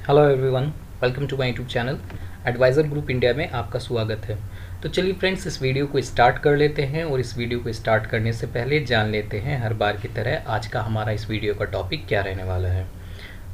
Hello everyone, welcome to my YouTube channel. Advisor group India में आपका स्वागत है। तो चलिए फ्रेंड्स, इस वीडियो को स्टार्ट कर लेते हैं और इस वीडियो को स्टार्ट करने से पहले जान लेते हैं हर बार की तरह आज का हमारा इस वीडियो का टॉपिक क्या रहने वाला है।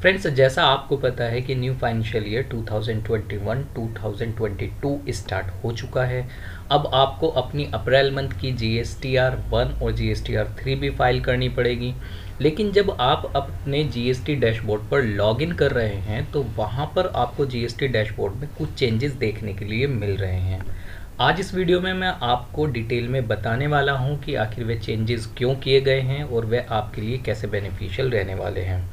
फ्रेंड्स, जैसा आपको पता है कि न्यू फाइनेंशियल ईयर 2021-2022 स्टार्ट हो चुका है। अब आपको अपनी अप्रैल मंथ की GSTR 1 और GSTR 3 भी फाइल करनी पड़ेगी। लेकिन जब आप अपने GST डैशबोर्ड पर लॉगिन कर रहे हैं तो वहाँ पर आपको GST डैशबोर्ड में कुछ चेंजेस देखने के लिए मिल रहे हैं। आज इस वीडियो में मैं आपको डिटेल में बताने वाला हूँ कि आखिर वे चेंजेस क्यों किए गए हैं और वे आपके लिए कैसे बेनिफिशियल रहने वाले हैं।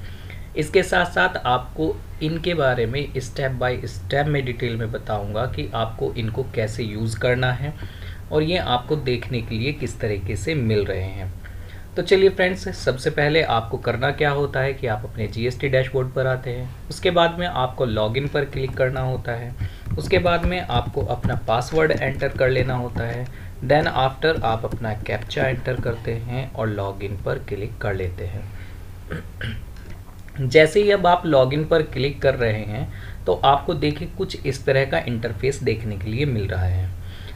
इसके साथ साथ आपको इनके बारे में स्टेप बाय स्टेप में डिटेल में बताऊंगा कि आपको इनको कैसे यूज़ करना है और ये आपको देखने के लिए किस तरीके से मिल रहे हैं। तो चलिए फ्रेंड्स, सबसे पहले आपको करना क्या होता है कि आप अपने GST डैशबोर्ड पर आते हैं। उसके बाद में आपको लॉगिन पर क्लिक करना होता है। उसके बाद में आपको अपना पासवर्ड एंटर कर लेना होता है। देन आफ्टर आप अपना कैप्चा एंटर करते हैं और लॉगिन पर क्लिक कर लेते हैं। जैसे ही अब आप लॉगिन पर क्लिक कर रहे हैं तो आपको देखिए कुछ इस तरह का इंटरफेस देखने के लिए मिल रहा है।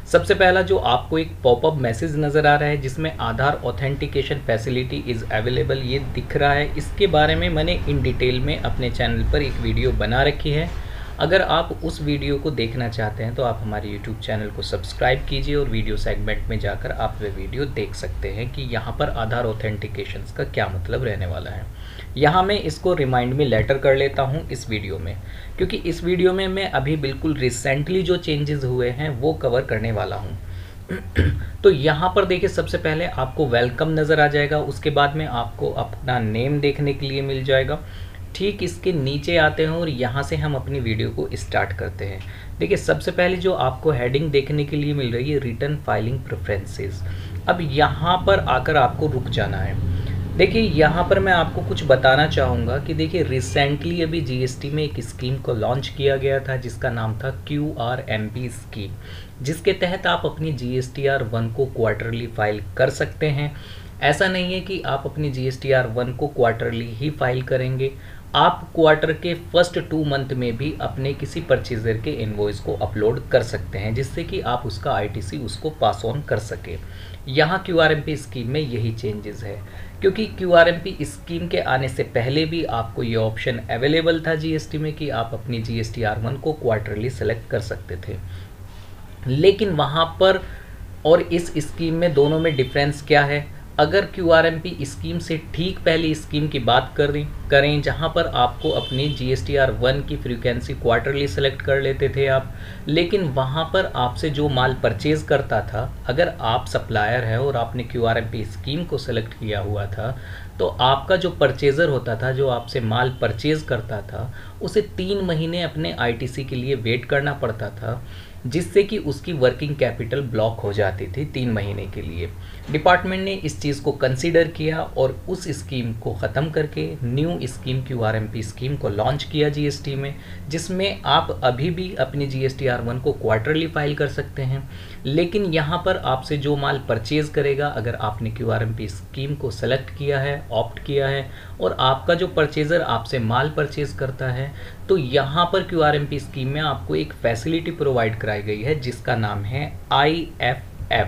सबसे पहला जो आपको एक पॉपअप मैसेज नज़र आ रहा है जिसमें आधार ऑथेंटिकेशन फैसिलिटी इज़ अवेलेबल ये दिख रहा है। इसके बारे में मैंने इन डिटेल में अपने चैनल पर एक वीडियो बना रखी है। अगर आप उस वीडियो को देखना चाहते हैं तो आप हमारे YouTube चैनल को सब्सक्राइब कीजिए और वीडियो सेगमेंट में जाकर आप वे वीडियो देख सकते हैं कि यहाँ पर आधार ऑथेंटिकेशन का क्या मतलब रहने वाला है। यहाँ मैं इसको रिमाइंड में लेटर कर लेता हूँ इस वीडियो में, क्योंकि इस वीडियो में मैं अभी बिल्कुल रिसेंटली जो चेंजेस हुए हैं वो कवर करने वाला हूँ। तो यहाँ पर देखिए, सबसे पहले आपको वेलकम नज़र आ जाएगा। उसके बाद में आपको अपना नेम देखने के लिए मिल जाएगा। ठीक इसके नीचे आते हैं और यहाँ से हम अपनी वीडियो को स्टार्ट करते हैं। देखिए, सबसे पहले जो आपको हेडिंग देखने के लिए मिल रही है रिटर्न फाइलिंग प्रेफरेंसेस। अब यहाँ पर आकर आपको रुक जाना है। देखिए, यहाँ पर मैं आपको कुछ बताना चाहूँगा कि देखिए रिसेंटली अभी GST में एक स्कीम को लॉन्च किया गया था जिसका नाम था QRMP स्कीम, जिसके तहत आप अपनी GSTR 1 को क्वार्टरली फाइल कर सकते हैं। ऐसा नहीं है कि आप अपनी GSTR 1 को क्वार्टरली ही फाइल करेंगे, आप क्वार्टर के फर्स्ट 2 मंथ में भी अपने किसी परचेजर के इनवॉइस को अपलोड कर सकते हैं जिससे कि आप उसका ITC उसको पास ऑन कर सके। यहाँ QRMP स्कीम में यही चेंजेस है, क्योंकि QRMP स्कीम के आने से पहले भी आपको ये ऑप्शन अवेलेबल था GST में कि आप अपनी GSTR 1 को क्वार्टरली सेलेक्ट कर सकते थे। लेकिन वहाँ पर और इस स्कीम में दोनों में डिफरेंस क्या है? अगर QRMP स्कीम से ठीक पहले स्कीम की बात करें जहां पर आपको अपनी GSTR 1 की फ्रीक्वेंसी क्वार्टरली सेलेक्ट कर लेते थे आप, लेकिन वहां पर आपसे जो माल परचेज करता था, अगर आप सप्लायर है और आपने QRMP स्कीम को सेलेक्ट किया हुआ था तो आपका जो परचेज़र होता था, जो आपसे माल परचेज करता था, उसे 3 महीने अपने ITC के लिए वेट करना पड़ता था, जिससे कि उसकी वर्किंग कैपिटल ब्लॉक हो जाती थी 3 महीने के लिए। डिपार्टमेंट ने इस चीज़ को कंसीडर किया और उस स्कीम को ख़त्म करके न्यू स्कीम QRMP स्कीम को लॉन्च किया GST में, जिसमें आप अभी भी अपनी GSTR 1 को क्वार्टरली फाइल कर सकते हैं। लेकिन यहाँ पर आपसे जो माल परचेज करेगा, अगर आपने QRMP स्कीम को सेलेक्ट किया है, ऑप्ट किया है और आपका जो परचेज़र आपसे माल परचेज करता है, तो यहाँ पर QRMP स्कीम में आपको एक फैसिलिटी प्रोवाइड कराई गई है जिसका नाम है IFF।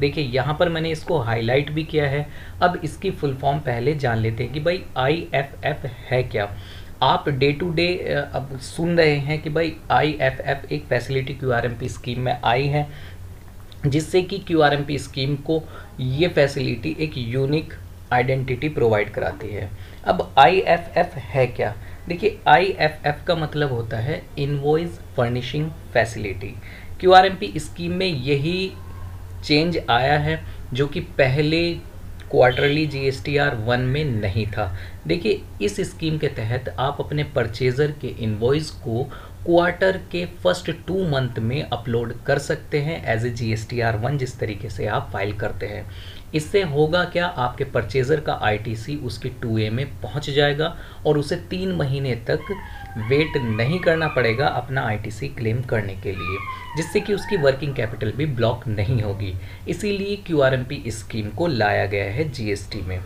देखिए, यहाँ पर मैंने इसको हाईलाइट भी किया है। अब इसकी फुल फॉर्म पहले जान लेते हैं कि भाई IFF है क्या। आप डे टू डे अब सुन रहे हैं कि भाई IFF एक फैसिलिटी QRMP स्कीम में आई है, जिससे कि QRMP स्कीम को ये फैसिलिटी एक यूनिक आइडेंटिटी प्रोवाइड कराती है। अब IFF है क्या? देखिए, IFF का मतलब होता है invoice furnishing facility. QRMP scheme में यही चेंज आया है जो कि पहले क्वार्टरली GSTR 1 में नहीं था। देखिए, इस स्कीम के तहत आप अपने परचेज़र के इनवॉइस को क्वार्टर के फर्स्ट 2 मंथ में अपलोड कर सकते हैं एज ए GSTR 1, जिस तरीके से आप फाइल करते हैं। इससे होगा क्या, आपके परचेज़र का ITC उसके 2A में पहुंच जाएगा और उसे 3 महीने तक वेट नहीं करना पड़ेगा अपना ITC क्लेम करने के लिए, जिससे कि उसकी वर्किंग कैपिटल भी ब्लॉक नहीं होगी। इसीलिए QRMP स्कीम को लाया गया है GST में।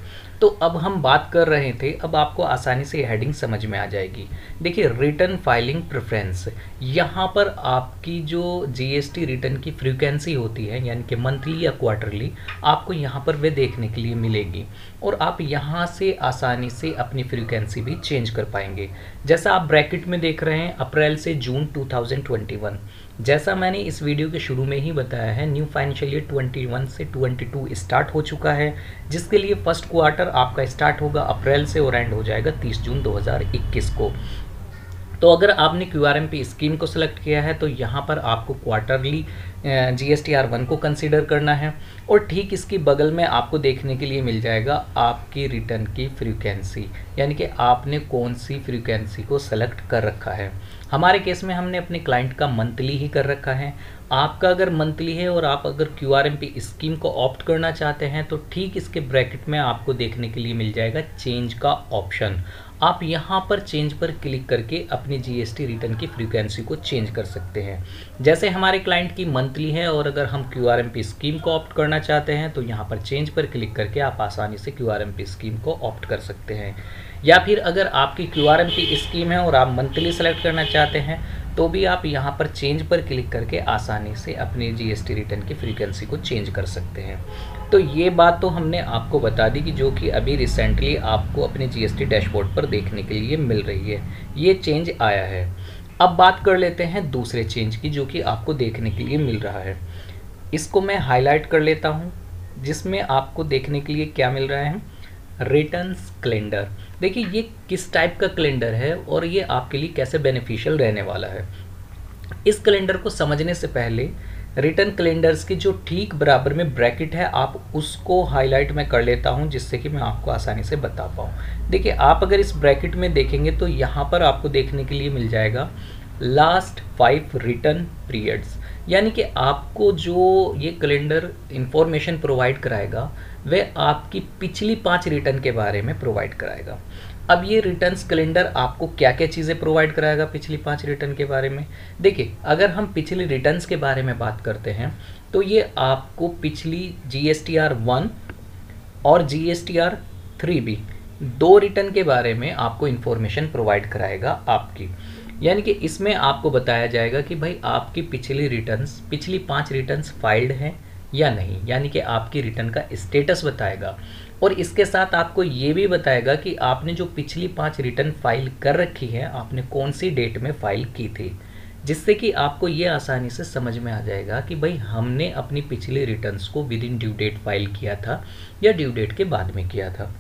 तो अब हम बात कर रहे थे, अब आपको आसानी से हेडिंग समझ में आ जाएगी। देखिए रिटर्न फाइलिंग प्रेफरेंस, यहाँ पर आपकी जो जीएसटी रिटर्न की फ्रीक्वेंसी होती है यानी कि मंथली या क्वार्टरली, आपको यहाँ पर वे देखने के लिए मिलेगी और आप यहाँ से आसानी से अपनी फ्रीक्वेंसी भी चेंज कर पाएंगे। जैसा आप ब्रैकेट में देख रहे हैं अप्रैल से जून 2021, जैसा मैंने इस वीडियो के शुरू में ही बताया है, न्यू फाइनेंशियल ईयर 21 से 22 स्टार्ट हो चुका है, जिसके लिए फर्स्ट क्वार्टर आपका स्टार्ट होगा अप्रैल से और एंड हो जाएगा 30 जून 2021 को। तो अगर आपने QRMP स्कीम को सिलेक्ट किया है तो यहाँ पर आपको क्वार्टरली GSTR1 को कंसीडर करना है और ठीक इसकी बगल में आपको देखने के लिए मिल जाएगा आपकी रिटर्न की फ्रीक्वेंसी, यानी कि आपने कौन सी फ्रीक्वेंसी को सेलेक्ट कर रखा है। हमारे केस में हमने अपने क्लाइंट का मंथली ही कर रखा है। आपका अगर मंथली है और आप अगर QRMP स्कीम को ऑप्ट करना चाहते हैं तो ठीक इसके ब्रैकेट में आपको देखने के लिए मिल जाएगा चेंज का ऑप्शन। आप यहाँ पर चेंज पर क्लिक करके अपनी GST रिटर्न की फ्रीक्वेंसी को चेंज कर सकते हैं। जैसे हमारे क्लाइंट की मंथली है और अगर हम QRMP स्कीम को ऑप्ट करना चाहते हैं तो यहाँ पर चेंज पर क्लिक करके आप आसानी से QRMP स्कीम को ऑप्ट कर सकते हैं। या फिर अगर आपकी QRMP स्कीम है और आप मंथली सेलेक्ट करना चाहते हैं तो भी आप यहाँ पर चेंज पर क्लिक करके आसानी से अपनी GST रिटर्न की फ्रीक्वेंसी को चेंज कर सकते हैं। तो ये बात तो हमने आपको बता दी कि जो कि अभी रिसेंटली आपको अपने GST डैशबोर्ड पर देखने के लिए मिल रही है, ये चेंज आया है। अब बात कर लेते हैं दूसरे चेंज की जो कि आपको देखने के लिए मिल रहा है। इसको मैं हाईलाइट कर लेता हूँ, जिसमें आपको देखने के लिए क्या मिल रहा है, रिटर्न्स कैलेंडर। देखिए ये किस टाइप का कैलेंडर है और ये आपके लिए कैसे बेनिफिशियल रहने वाला है। इस कैलेंडर को समझने से पहले रिटर्न कैलेंडर्स के जो ठीक बराबर में ब्रैकेट है आप उसको हाईलाइट में कर लेता हूं, जिससे कि मैं आपको आसानी से बता पाऊँ। देखिए आप अगर इस ब्रैकेट में देखेंगे तो यहाँ पर आपको देखने के लिए मिल जाएगा लास्ट 5 रिटर्न पीरियड्स, यानी कि आपको जो ये कैलेंडर इंफॉर्मेशन प्रोवाइड कराएगा वह आपकी पिछली 5 रिटर्न के बारे में प्रोवाइड कराएगा। अब ये रिटर्न्स कैलेंडर आपको क्या क्या चीज़ें प्रोवाइड कराएगा पिछली 5 रिटर्न के बारे में। देखिए अगर हम पिछली रिटर्न्स के बारे में बात करते हैं तो ये आपको पिछली GSTR1 और GSTR3 भी 2 रिटर्न के बारे में आपको इन्फॉर्मेशन प्रोवाइड कराएगा आपकी, यानी कि इसमें आपको बताया जाएगा कि भाई आपकी पिछली 5 रिटर्न्स फाइल्ड हैं या नहीं, यानी कि आपकी रिटर्न का स्टेटस बताएगा। और इसके साथ आपको ये भी बताएगा कि आपने जो पिछली 5 रिटर्न फाइल कर रखी है आपने कौन सी डेट में फाइल की थी, जिससे कि आपको ये आसानी से समझ में आ जाएगा कि भाई हमने अपनी पिछली रिटर्न्स को within due date file किया था या ड्यू डेट के बाद में किया था।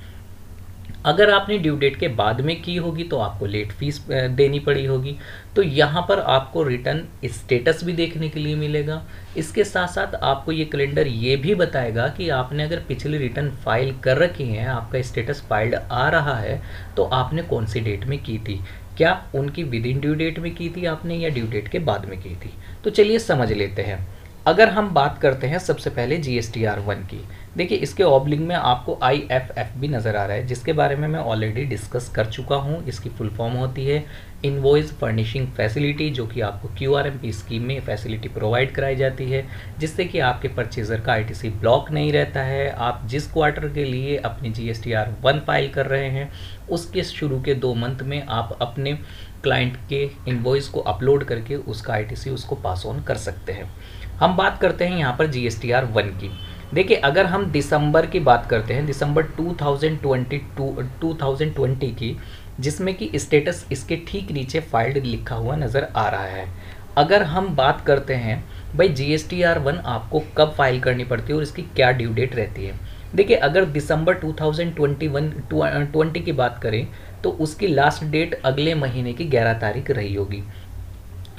अगर आपने ड्यू डेट के बाद में की होगी तो आपको लेट फीस देनी पड़ी होगी। तो यहाँ पर आपको रिटर्न स्टेटस भी देखने के लिए मिलेगा। इसके साथ साथ आपको ये कैलेंडर ये भी बताएगा कि आपने अगर पिछली रिटर्न फाइल कर रखी है, आपका स्टेटस फाइल्ड आ रहा है, तो आपने कौन सी डेट में की थी, क्या उनकी विद इन ड्यू डेट में की थी आपने या ड्यू डेट के बाद में की थी। तो चलिए समझ लेते हैं। अगर हम बात करते हैं सबसे पहले GSTR1 की, देखिए इसके ऑब्लिंग में आपको IFF भी नज़र आ रहा है, जिसके बारे में मैं ऑलरेडी डिस्कस कर चुका हूँ। इसकी फुल फॉर्म होती है इनवॉइस फर्निशिंग फैसिलिटी, जो कि आपको QRMP स्कीम में फैसिलिटी प्रोवाइड कराई जाती है, जिससे कि आपके परचेज़र का ITC ब्लॉक नहीं रहता है। आप जिस क्वार्टर के लिए अपनी GSTR1 फाइल कर रहे हैं उसके शुरू के 2 मंथ में आप अपने क्लाइंट के इनवॉइस को अपलोड करके उसका ITC उसको पास ऑन कर सकते हैं। हम बात करते हैं यहाँ पर GSTR1 की। देखिए अगर हम दिसंबर की बात करते हैं, दिसंबर 2020 की, जिसमें कि स्टेटस इसके ठीक नीचे फाइल्ड लिखा हुआ नज़र आ रहा है। अगर हम बात करते हैं भाई GSTR1 आपको कब फाइल करनी पड़ती है और इसकी क्या ड्यू डेट रहती है। देखिए अगर दिसंबर 2020 की बात करें तो उसकी लास्ट डेट अगले महीने की 11 तारीख रही होगी,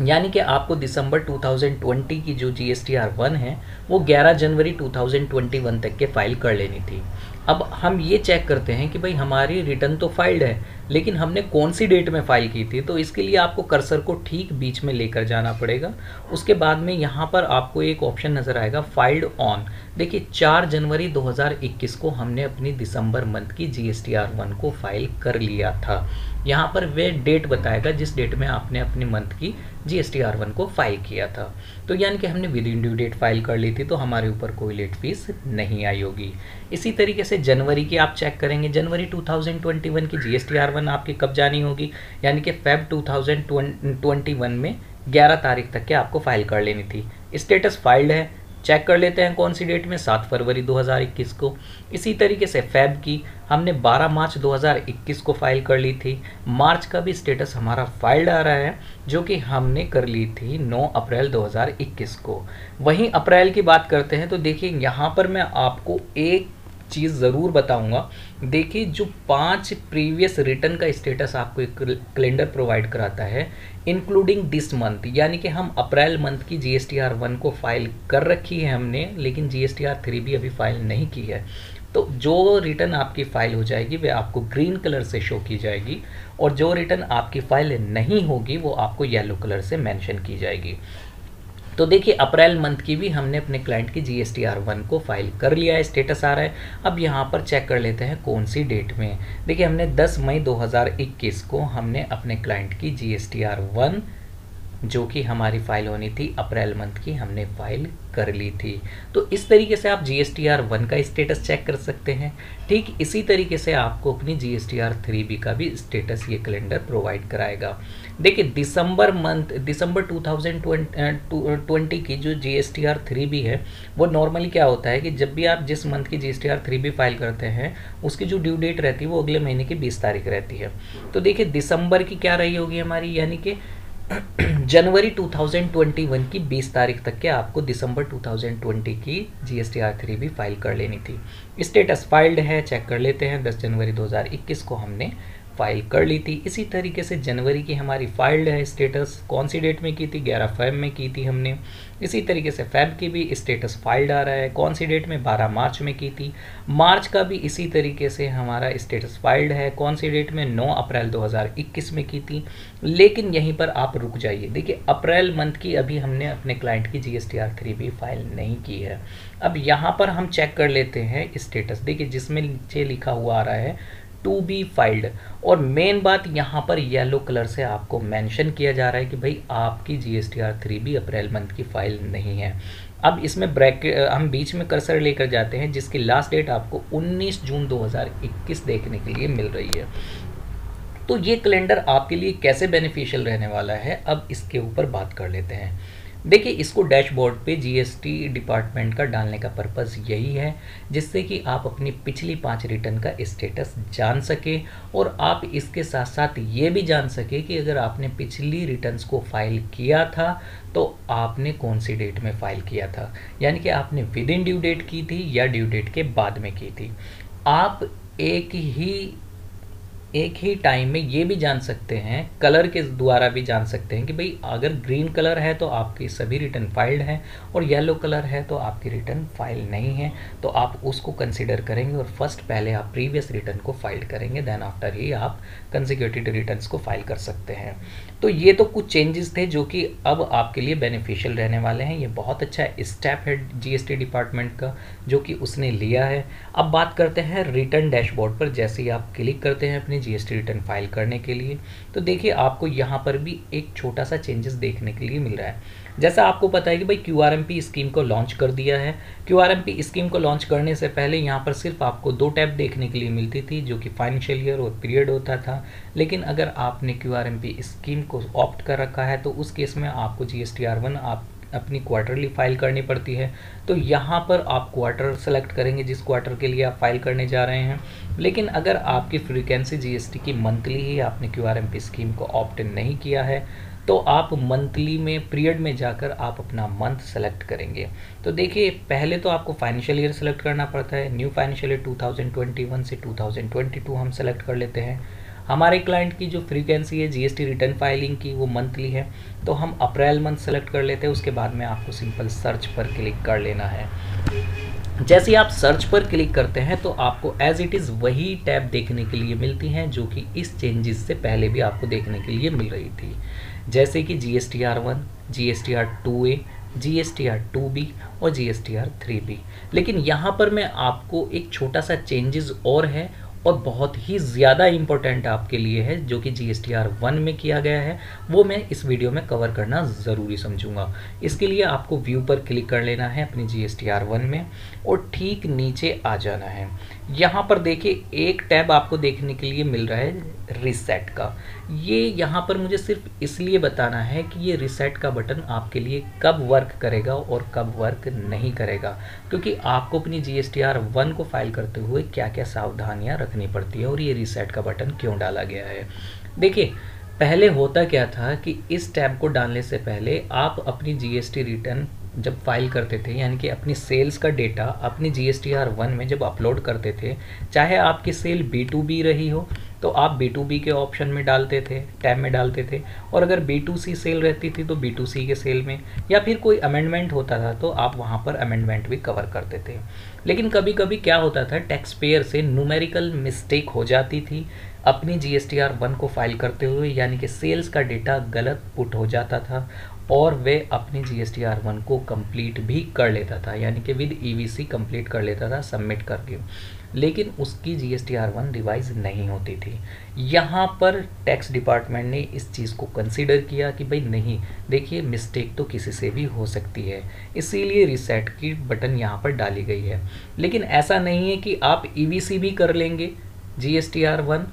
यानी कि आपको दिसंबर 2020 की जो GSTR1 है वो 11 जनवरी 2021 तक के फाइल कर लेनी थी। अब हम ये चेक करते हैं कि भाई हमारी रिटर्न तो फाइल्ड है, लेकिन हमने कौन सी डेट में फ़ाइल की थी। तो इसके लिए आपको कर्सर को ठीक बीच में लेकर जाना पड़ेगा। उसके बाद में यहाँ पर आपको एक ऑप्शन नज़र आएगा फाइल्ड ऑन। देखिए 4 जनवरी 2021 को हमने अपनी दिसंबर मंथ की GSTR1 को फाइल कर लिया था। यहाँ पर वे डेट बताएगा जिस डेट में आपने अपनी मंथ की GSTR1 को फाइल किया था। तो यानी कि हमने within due date file कर ली थी, तो हमारे ऊपर कोई लेट फीस नहीं आई होगी। इसी तरीके से जनवरी की आप चेक करेंगे, जनवरी 2021 की GSTR1 आपकी कब जानी होगी, यानी कि फेब 2021 में 11 तारीख तक के आपको फाइल कर लेनी थी। स्टेटस फाइल्ड है, चेक कर लेते हैं कौन सी डेट में, 7 फरवरी 2021 को। इसी तरीके से फेब की हमने 12 मार्च 2021 को फाइल कर ली थी। मार्च का भी स्टेटस हमारा फाइल्ड आ रहा है, जो कि हमने कर ली थी 9 अप्रैल 2021 को। वहीं अप्रैल की बात करते हैं तो देखिए यहाँ पर मैं आपको एक चीज़ ज़रूर बताऊंगा। देखिए जो 5 प्रीवियस रिटर्न का स्टेटस आपको एक कैलेंडर प्रोवाइड कराता है, इंक्लूडिंग दिस मंथ, यानी कि हम अप्रैल मंथ की GSTR1 को फाइल कर रखी है हमने, लेकिन GSTR3 भी अभी फाइल नहीं की है। तो जो रिटर्न आपकी फाइल हो जाएगी वे आपको ग्रीन कलर से शो की जाएगी, और जो रिटर्न आपकी फाइल नहीं होगी वो आपको येलो कलर से मेंशन की जाएगी। तो देखिए अप्रैल मंथ की भी हमने अपने क्लाइंट की GSTR1 को फाइल कर लिया है, स्टेटस आ रहा है। अब यहाँ पर चेक कर लेते हैं कौन सी डेट में। देखिए हमने 10 मई 2021 को हमने अपने क्लाइंट की GSTR1, जो कि हमारी फाइल होनी थी अप्रैल मंथ की, हमने फाइल कर ली थी। तो इस तरीके से आप GSTR1 का स्टेटस चेक कर सकते हैं। ठीक इसी तरीके से आपको अपनी GSTR3 का भी स्टेटस ये कैलेंडर प्रोवाइड कराएगा। देखिए दिसंबर 2020 की जो GSTR3 है वो नॉर्मली क्या होता है कि जब भी आप जिस मंथ की GSTR3 फाइल करते हैं उसकी जो ड्यू डेट रहती है वो अगले महीने की 20 तारीख रहती है। तो देखिए दिसंबर की क्या रही होगी हमारी, यानी कि जनवरी 2021 की 20 तारीख तक के आपको दिसंबर 2020 की GSTR3 भी फाइल कर लेनी थी। स्टेटस फाइल्ड है, चेक कर लेते हैं। 10 जनवरी 2021 को हमने फाइल कर ली थी। इसी तरीके से जनवरी की हमारी फाइल्ड है, स्टेटस कौन सी डेट में की थी, 11 फेब में की थी हमने। इसी तरीके से फेब की भी स्टेटस फाइल्ड आ रहा है, कौन सी डेट में, 12 मार्च में की थी। मार्च का भी इसी तरीके से हमारा स्टेटस फाइल्ड है, कौन सी डेट में, 9 अप्रैल 2021 में की थी। लेकिन यहीं पर आप रुक जाइए, देखिए अप्रैल मंथ की अभी हमने अपने क्लाइंट की GSTR3 भी फाइल नहीं की है। अब यहाँ पर हम चेक कर लेते हैं स्टेटस, देखिए जिसमें नीचे लिखा हुआ आ रहा है टू बी फाइल्ड, और मेन बात यहाँ पर येलो कलर से आपको मेंशन किया जा रहा है कि भाई आपकी GSTR3 भी अप्रैल मंथ की फाइल नहीं है। अब इसमें ब्रैकेट हम बीच में कर्सर लेकर जाते हैं जिसकी लास्ट डेट आपको 19 जून 2021 देखने के लिए मिल रही है। तो ये कैलेंडर आपके लिए कैसे बेनिफिशियल रहने वाला है, अब इसके ऊपर बात कर लेते हैं। देखिए इसको डैशबोर्ड पे GST डिपार्टमेंट का डालने का पर्पज़ यही है जिससे कि आप अपनी पिछली 5 रिटर्न का स्टेटस जान सके, और आप इसके साथ साथ ये भी जान सके कि अगर आपने पिछली रिटर्न्स को फाइल किया था तो आपने कौन सी डेट में फाइल किया था, यानी कि आपने विद इन ड्यू डेट की थी या ड्यू डेट के बाद में की थी। आप एक ही टाइम में ये भी जान सकते हैं, कलर के द्वारा भी जान सकते हैं कि भाई अगर ग्रीन कलर है तो आपकी सभी रिटर्न फाइल्ड हैं, और येलो कलर है तो आपकी रिटर्न फाइल नहीं है। तो आप उसको कंसिडर करेंगे और फर्स्ट पहले आप प्रीवियस रिटर्न को फाइल करेंगे, देन आफ्टर ही आप कंसेक्यूटिव रिटर्न्स को फाइल कर सकते हैं। तो ये तो कुछ चेंजेस थे जो कि अब आपके लिए बेनिफिशियल रहने वाले हैं। ये बहुत अच्छा स्टेप है GST डिपार्टमेंट का जो कि उसने लिया है। अब बात करते हैं रिटर्न डैशबोर्ड पर। जैसे ही आप क्लिक करते हैं अपनी GST रिटर्न फाइल करने के लिए, तो देखिए आपको यहाँ पर भी एक छोटा सा चेंजेस देखने के लिए मिल रहा है। जैसा आपको पता है कि भाई QRMP स्कीम को लॉन्च कर दिया है। QRMP स्कीम को लॉन्च करने से पहले यहाँ पर सिर्फ आपको 2 टैब देखने के लिए मिलती थी जो कि फाइनेंशियल ईयर और पीरियड होता था। लेकिन अगर आपने QRMP स्कीम को ऑप्ट कर रखा है तो उस केस में आपको GSTR1 आप अपनी क्वार्टरली फाइल करनी पड़ती है। तो यहाँ पर आप क्वार्टर सेलेक्ट करेंगे जिस क्वार्टर के लिए आप फाइल करने जा रहे हैं। लेकिन अगर आपकी फ्रीक्वेंसी GST की मंथली ही आपने QRMP स्कीम को ऑप्ट नहीं किया है तो आप मंथली में पीरियड में जाकर आप अपना मंथ सेलेक्ट करेंगे। तो देखिए पहले तो आपको फाइनेंशियल ईयर सेलेक्ट करना पड़ता है। न्यू फाइनेंशियल ईयर 2021 से 2022 हम सेलेक्ट कर लेते हैं। हमारे क्लाइंट की जो फ्रीक्वेंसी है GST रिटर्न फाइलिंग की वो मंथली है, तो हम अप्रैल मंथ सेलेक्ट कर लेते हैं। उसके बाद में आपको सिंपल सर्च पर क्लिक कर लेना है। जैसे ही आप सर्च पर क्लिक करते हैं तो आपको एज इट इज़ वही टैब देखने के लिए मिलती हैं जो कि इस चेंजेस से पहले भी आपको देखने के लिए मिल रही थी, जैसे कि GSTR1, GSTR2A, GSTR 2B और GSTR 3B। लेकिन यहाँ पर मैं आपको एक छोटा सा चेंजेस और है और बहुत ही ज़्यादा इम्पोर्टेंट आपके लिए है, जो कि GSTR 1 में किया गया है, वो मैं इस वीडियो में कवर करना ज़रूरी समझूंगा। इसके लिए आपको व्यू पर क्लिक कर लेना है अपनी GSTR 1 में और ठीक नीचे आ जाना है। यहाँ पर देखिए एक टैब आपको देखने के लिए मिल रहा है रीसेट का। ये यहाँ पर मुझे सिर्फ इसलिए बताना है कि ये रीसेट का बटन आपके लिए कब वर्क करेगा और कब वर्क नहीं करेगा, क्योंकि आपको अपनी GSTR 1 को फाइल करते हुए क्या क्या सावधानियां रखनी पड़ती है और ये रीसेट का बटन क्यों डाला गया है। देखिए पहले होता क्या था कि इस टैब को डालने से पहले आप अपनी GST रिटर्न जब फाइल करते थे, यानी कि अपनी सेल्स का डेटा अपनी GSTR 1 में जब अपलोड करते थे, चाहे आपकी सेल B2B रही हो तो आप B2B के ऑप्शन में डालते थे, टैब में डालते थे, और अगर B2C सेल रहती थी तो B2C के सेल में, या फिर कोई अमेंडमेंट होता था तो आप वहाँ पर अमेंडमेंट भी कवर करते थे। लेकिन कभी कभी क्या होता था, टैक्स पेयर से न्यूमेरिकल मिस्टेक हो जाती थी अपनी GSTR 1 को फाइल करते हुए, यानी कि सेल्स का डेटा गलत पुट हो जाता था और वे अपनी GSTR 1 को कंप्लीट भी कर लेता था, यानी कि विद EVC कंप्लीट कर लेता था सबमिट करके, लेकिन उसकी GSTR 1 रिवाइज नहीं होती थी। यहाँ पर टैक्स डिपार्टमेंट ने इस चीज़ को कंसीडर किया कि भाई नहीं, देखिए मिस्टेक तो किसी से भी हो सकती है, इसीलिए रीसेट की बटन यहाँ पर डाली गई है। लेकिन ऐसा नहीं है कि आप EVC भी कर लेंगे GSTR 1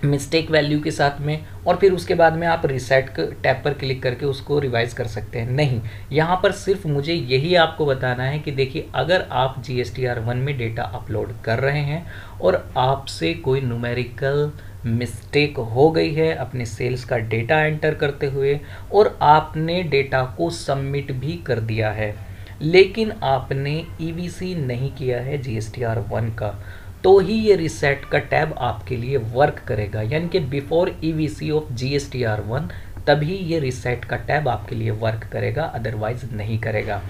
मिस्टेक वैल्यू के साथ में और फिर उसके बाद में आप रीसेट टैब पर क्लिक करके उसको रिवाइज कर सकते हैं। नहीं, यहाँ पर सिर्फ मुझे यही आपको बताना है कि देखिए अगर आप GSTR 1 में डेटा अपलोड कर रहे हैं और आपसे कोई न्यूमेरिकल मिस्टेक हो गई है अपने सेल्स का डेटा एंटर करते हुए और आपने डेटा को सबमिट भी कर दिया है, लेकिन आपने EVC नहीं किया है GSTR 1 का, तो ही ये रीसेट का टैब आपके लिए वर्क करेगा, यानी कि बिफोर EVC ऑफ GSTR 1 तभी ये रीसेट का टैब आपके लिए वर्क करेगा, अदरवाइज नहीं करेगा।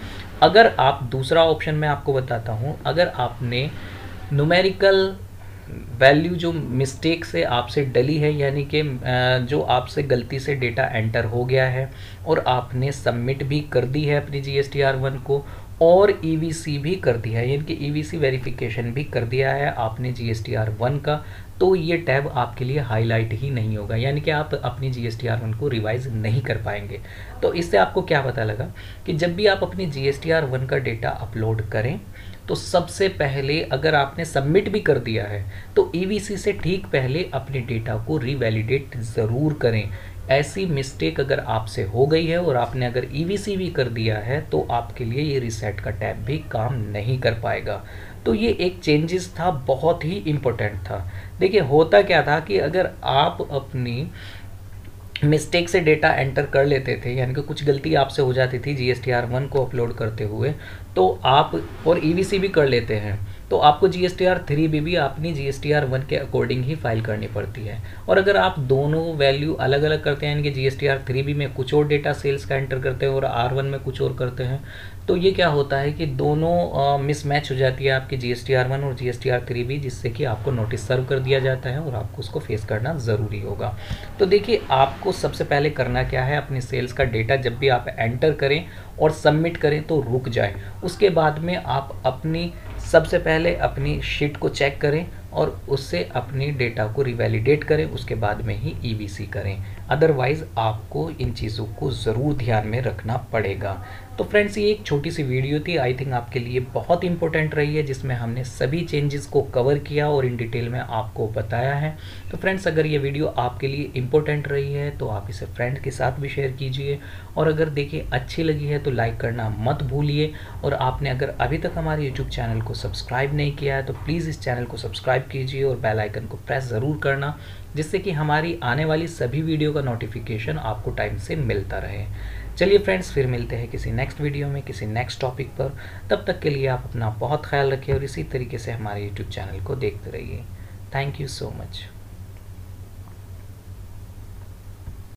अगर आप दूसरा ऑप्शन मैं आपको बताता हूँ, अगर आपने न्यूमेरिकल वैल्यू जो मिस्टेक से आपसे डली है, यानी कि जो आपसे गलती से डेटा एंटर हो गया है और आपने सबमिट भी कर दी है अपनी GSTR 1 को और EVC भी कर दिया है, यानी कि EVC वेरिफिकेशन भी कर दिया है आपने GSTR 1 का, तो ये टैब आपके लिए हाईलाइट ही नहीं होगा, यानी कि आप अपनी GSTR 1 को रिवाइज नहीं कर पाएंगे। तो इससे आपको क्या पता लगा कि जब भी आप अपनी GSTR 1 का डेटा अपलोड करें तो सबसे पहले अगर आपने सबमिट भी कर दिया है तो EVC से ठीक पहले अपने डेटा को रीवैलिडेट ज़रूर करें। ऐसी मिस्टेक अगर आपसे हो गई है और आपने अगर EVC भी कर दिया है तो आपके लिए ये रीसेट का टैब भी काम नहीं कर पाएगा। तो ये एक चेंजेस था, बहुत ही इम्पोर्टेंट था। देखिए होता क्या था कि अगर आप अपनी मिस्टेक से डेटा एंटर कर लेते थे, यानी कि कुछ गलती आपसे हो जाती थी GSTR 1 को अपलोड करते हुए, तो आप और EVC भी कर लेते हैं तो आपको GSTR 3B भी अपनी GSTR 1 के अकॉर्डिंग ही फाइल करनी पड़ती है। और अगर आप दोनों वैल्यू अलग अलग करते हैं, यानी कि GSTR 3B में कुछ और डेटा सेल्स का एंटर करते हैं और R1 में कुछ और करते हैं, तो ये क्या होता है कि दोनों मिसमैच हो जाती है आपकी GSTR 1 और GSTR 3B, जिससे कि आपको नोटिस सर्व कर दिया जाता है और आपको उसको फेस करना ज़रूरी होगा। तो देखिए आपको सबसे पहले करना क्या है, अपने सेल्स का डेटा जब भी आप एंटर करें और सबमिट करें तो रुक जाए, उसके बाद में आप अपनी सबसे पहले अपनी शीट को चेक करें और उससे अपनी डेटा को रिवैलिडेट करें, उसके बाद में ही EVC करें, अदरवाइज़ आपको इन चीज़ों को ज़रूर ध्यान में रखना पड़ेगा। तो फ्रेंड्स ये एक छोटी सी वीडियो थी, आई थिंक आपके लिए बहुत इंपॉर्टेंट रही है, जिसमें हमने सभी चेंजेस को कवर किया और इन डिटेल में आपको बताया है। तो फ्रेंड्स अगर ये वीडियो आपके लिए इंपॉर्टेंट रही है तो आप इसे फ्रेंड्स के साथ भी शेयर कीजिए, और अगर देखिए अच्छी लगी है तो लाइक करना मत भूलिए, और आपने अगर अभी तक हमारे यूट्यूब चैनल को सब्सक्राइब नहीं किया है तो प्लीज़ इस चैनल को सब्सक्राइब कीजिए और बेल आइकन को प्रेस ज़रूर करना, जिससे कि हमारी आने वाली सभी वीडियो का नोटिफिकेशन आपको टाइम से मिलता रहे। चलिए फ्रेंड्स फिर मिलते हैं किसी नेक्स्ट वीडियो में किसी नेक्स्ट टॉपिक पर, तब तक के लिए आप अपना बहुत ख्याल रखिए और इसी तरीके से हमारे यूट्यूब चैनल को देखते रहिए। Thank you so much.